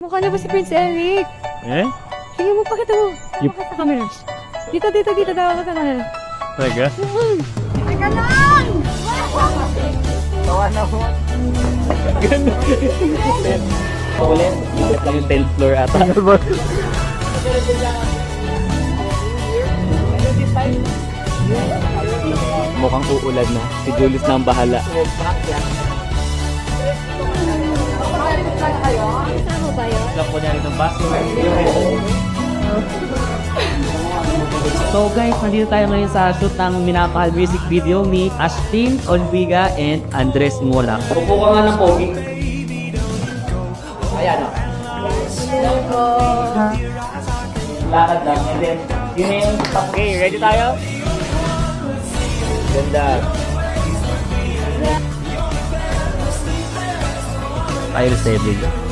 Mukha niya ba si Prince Eric? Eh? Sige mo, pakita mo. Pakita sa camera. Dito, daw ka na. Talaga? Teka lang! Tawa na mo. Ulit. Ulit lang yung 10th floor ata. Mukhang uulan na. Si Julius na ang bahala. Kasama ba yun? Lang po niya rin ng baso. So guys, nandito tayo ngayon sa shoot ng Minamahal music video ni Ashtin Olviga and Andres Mola. Upo ka nga ng pogi. Ayan o. Lakad lang. And then, yun na yung Okay, ready tayo? Ganda. fire saving.